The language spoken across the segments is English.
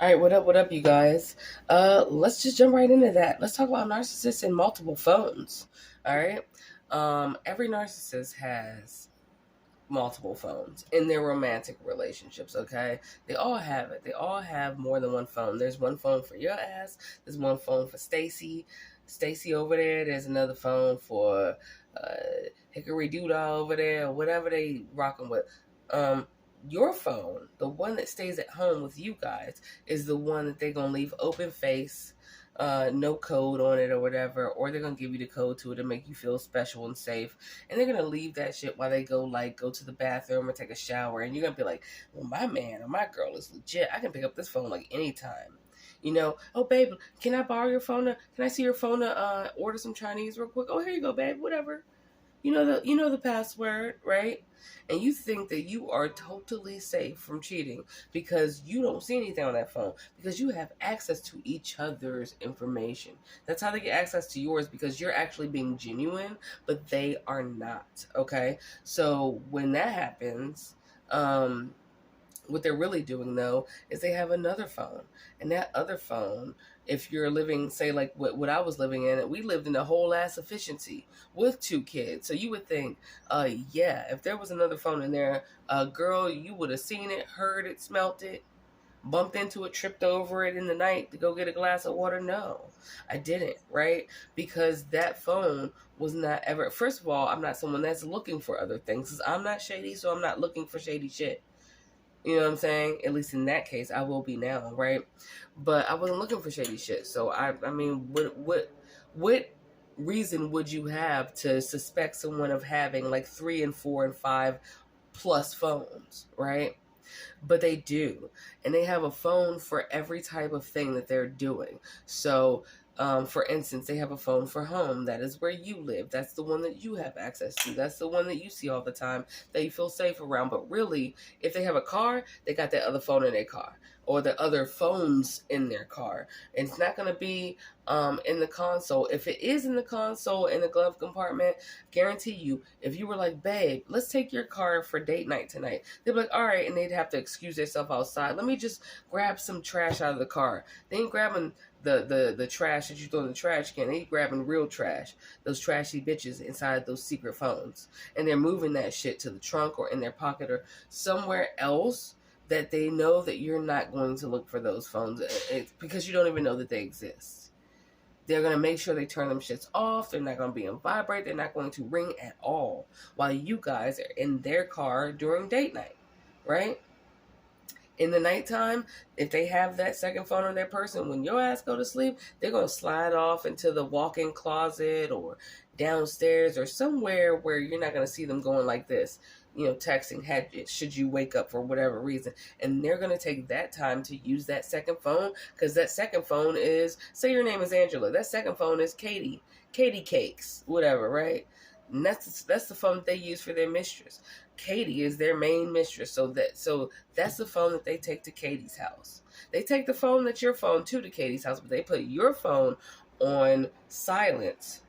All right, what up, you guys? Let's just jump right into that. Let's talk about narcissists and multiple phones. All right. Every narcissist has multiple phones in their romantic relationships, okay? They all have it. They all have more than one phone. There's one phone for your ass. There's one phone for Stacy over there. There's another phone for uh, Hickory Doodah over there, or whatever they rocking with. Um, your phone, the one that stays at home with you guys, is the one that they're gonna leave open face, no code on it or whatever, or they're gonna give you the code to it to make you feel special and safe, and they're gonna leave that shit while they go to the bathroom or take a shower, and you're gonna be like, well, my man or my girl is legit. I can pick up this phone like anytime. Oh babe, can I borrow your phone? Can I see your phone to order some Chinese real quick? Oh, here you go, babe. Whatever. You know the password, right? And you think that you are totally safe from cheating because you don't see anything on that phone because you have access to each other's information. That's how they get access to yours, because you're actually being genuine, but they are not. Okay, so when that happens, what they're really doing, though, is they have another phone. And that other phone, if you're living, say, like what I was living in, we lived in a whole ass efficiency with two kids. So you would think, yeah, if there was another phone in there, girl, you would have seen it, heard it, smelt it, bumped into it, tripped over it in the night to go get a glass of water. No, I didn't, right? Because that phone was not ever, first of all, I'm not someone that's looking for other things. 'Cause I'm not shady, so I'm not looking for shady shit. You know what I'm saying? At least in that case, I will be now, right? But I wasn't looking for shady shit. So I mean, what reason would you have to suspect someone of having like 3 and 4 and 5 plus phones, right? But they do, and they have a phone for every type of thing that they're doing. So for instance, they have a phone for home. That is where you live. That's the one that you have access to. That's the one that you see all the time, that you feel safe around. But really, if they have a car, they got that other phone in their car, or the other phones in their car. And it's not going to be in the console. If it is in the console, in the glove compartment, guarantee you, if you were like, babe, let's take your car for date night tonight, they'd be like, all right, and they'd have to excuse themselves outside. Let me just grab some trash out of the car. They ain't grabbing the trash that you throw in the trash can. They grabbing real trash, those trashy bitches inside those secret phones, and they're moving that shit to the trunk or in their pocket or somewhere else that they know that you're not going to look for those phones. It's because you don't even know that they exist. They're going to make sure they turn them shits off. They're not going to be on vibrate. They're not going to ring at all while you guys are in their car during date night, right? In the nighttime, if they have that second phone on their person, when your ass go to sleep, they're going to slide off into the walk-in closet or downstairs or somewhere where you're not going to see them going like this, texting should you wake up for whatever reason. And they're going to take that time to use that second phone, because that second phone is, say your name is Angela, that second phone is Katie Cakes, whatever, right? And that's the phone that they use for their mistress. Katie is their main mistress, so that's the phone that they take to Katie's house. They take the phone that's your phone to Katie's house, but they put your phone on silent,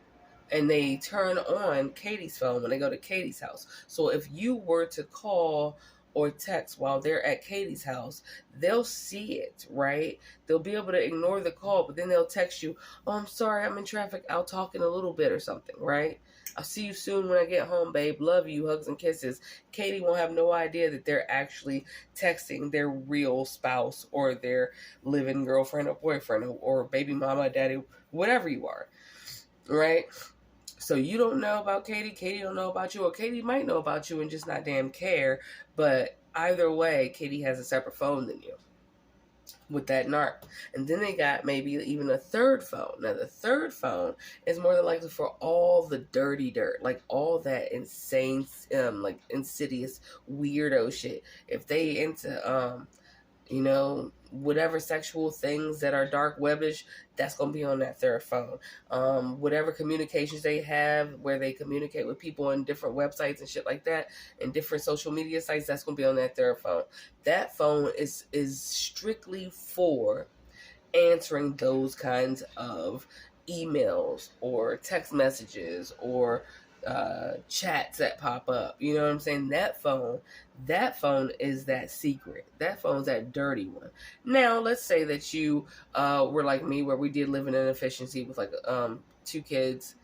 and they turn on Katie's phone when they go to Katie's house. So if you were to call or text while they're at Katie's house, they'll see it, right? They'll be able to ignore the call, but then they'll text you, oh, I'm sorry, I'm in traffic, I'll talk in a little bit or something, right? I'll see you soon when I get home, babe. Love you, hugs and kisses. Katie won't have no idea that they're actually texting their real spouse or their living girlfriend or boyfriend or baby mama, daddy, whatever you are, right? So you don't know about Katie. Katie don't know about you. Or Katie might know about you and just not damn care. But either way, Katie has a separate phone than you with that narc. And then they got maybe even a third phone. Now, the third phone is more than likely for all the dirty dirt, like all that insane, like insidious weirdo shit. If they into, whatever sexual things that are dark webbish, that's going to be on that third phone. Whatever communications they have where they communicate with people on different websites and shit like that, and different social media sites, that's going to be on that third phone. That phone is strictly for answering those kinds of emails or text messages or chats that pop up. You know what I'm saying? That phone is that secret. That phone's that dirty one. Now, let's say that you were like me, where we did live in an efficiency with like 2 kids.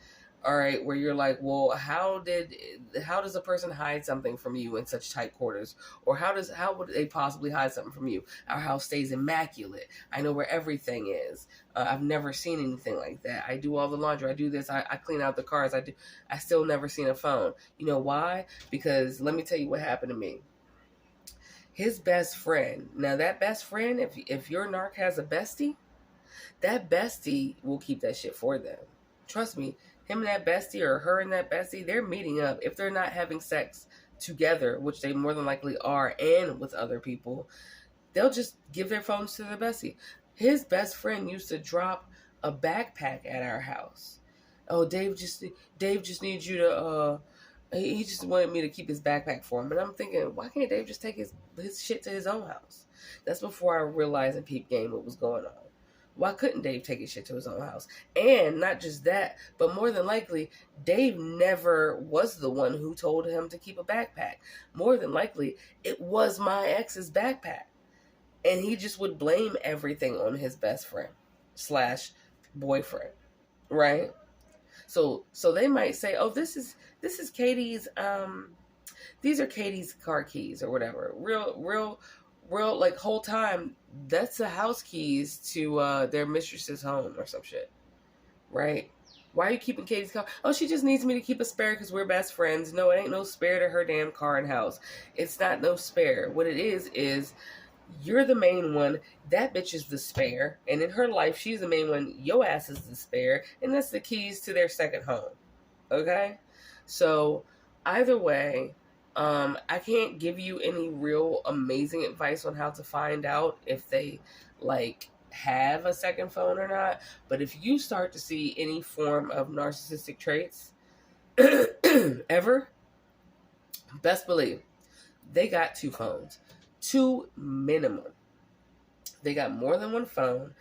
All right, where you're like, well, how does a person hide something from you in such tight quarters? Or how would they possibly hide something from you? Our house stays immaculate. I know where everything is. I've never seen anything like that. I do all the laundry. I do this. I clean out the cars. I still never seen a phone. You know why? Because let me tell you what happened to me. His best friend. Now that best friend, if your narc has a bestie, that bestie will keep that shit for them. Trust me, him and that bestie, or her and that bestie, they're meeting up. If they're not having sex together, which they more than likely are, and with other people, they'll just give their phones to their bestie. His best friend used to drop a backpack at our house. Oh, Dave just needs you to, he just wanted me to keep his backpack for him. And I'm thinking, why can't Dave just take his shit to his own house? That's before I realized in peep game what was going on. Why couldn't Dave take his shit to his own house? And not just that, but more than likely, Dave never was the one who told him to keep a backpack. More than likely, it was my ex's backpack. And he just would blame everything on his best friend / boyfriend, right? So they might say, oh, this is Katie's, these are Katie's car keys or whatever. Real, like, whole time, that's the house keys to their mistress's home or some shit, right? Why are you keeping Katie's car? Oh, she just needs me to keep a spare because we're best friends. No, it ain't no spare to her damn car and house. It's not no spare. What it is you're the main one. That bitch is the spare. And in her life, she's the main one. Your ass is the spare. And that's the keys to their second home. Okay? So, either way, I can't give you any real amazing advice on how to find out if they, like, have a second phone or not. But if you start to see any form of narcissistic traits ever, best believe they got 2 phones. 2 minimum. They got more than 1 phone.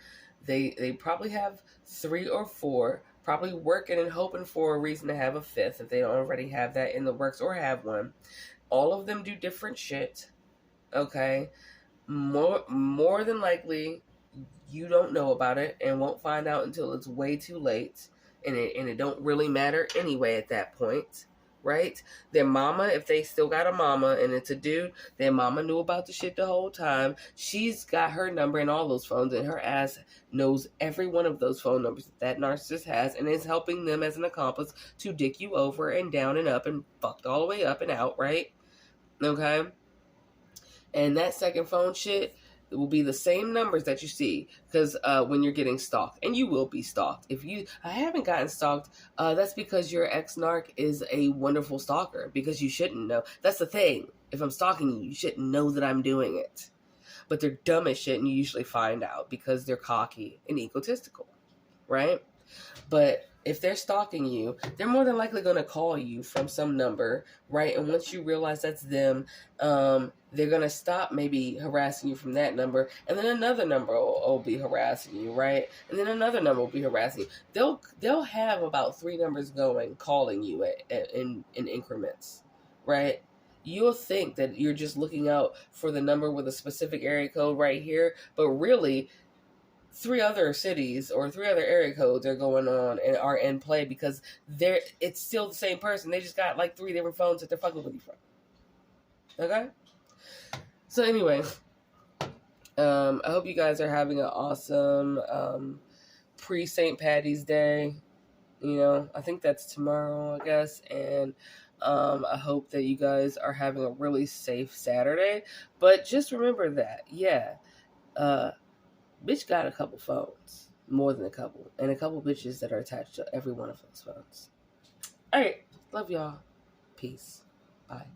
They probably have 3 or 4, probably working and hoping for a reason to have a 5th if they don't already have that in the works or have one. All of them do different shit. Okay? More than likely, you don't know about it and won't find out until it's way too late. And it don't really matter anyway at that point. Right? Their mama, if they still got a mama and it's a dude, their mama knew about the shit the whole time. She's got her number in all those phones, and her ass knows every one of those phone numbers that narcissist has, and is helping them as an accomplice to dick you over and down and up and fucked all the way up and out, right? Okay? And that second phone shit, it will be the same numbers that you see, because when you're getting stalked, and you will be stalked. If I haven't gotten stalked, that's because your ex-narc is a wonderful stalker, because you shouldn't know. That's the thing. If I'm stalking you, you shouldn't know that I'm doing it. But they're dumb as shit, and you usually find out because they're cocky and egotistical, right? But if they're stalking you, they're more than likely going to call you from some number, right? And once you realize that's them, they're going to stop maybe harassing you from that number. And then another number will be harassing you, right? And then another number will be harassing you. They'll have about 3 numbers going, calling you in increments, right? You'll think that you're just looking out for the number with a specific area code right here, but really 3 other cities or 3 other area codes are going on and are in play, because it's still the same person. They just got like 3 different phones that they're fucking with you from. Okay? So anyway, I hope you guys are having an awesome pre-St. Patty's Day. You know, I think that's tomorrow, I guess. And I hope that you guys are having a really safe Saturday. But just remember that, bitch got a couple phones. More than a couple. And a couple bitches that are attached to every one of those phones. Alright. Love y'all. Peace. Bye.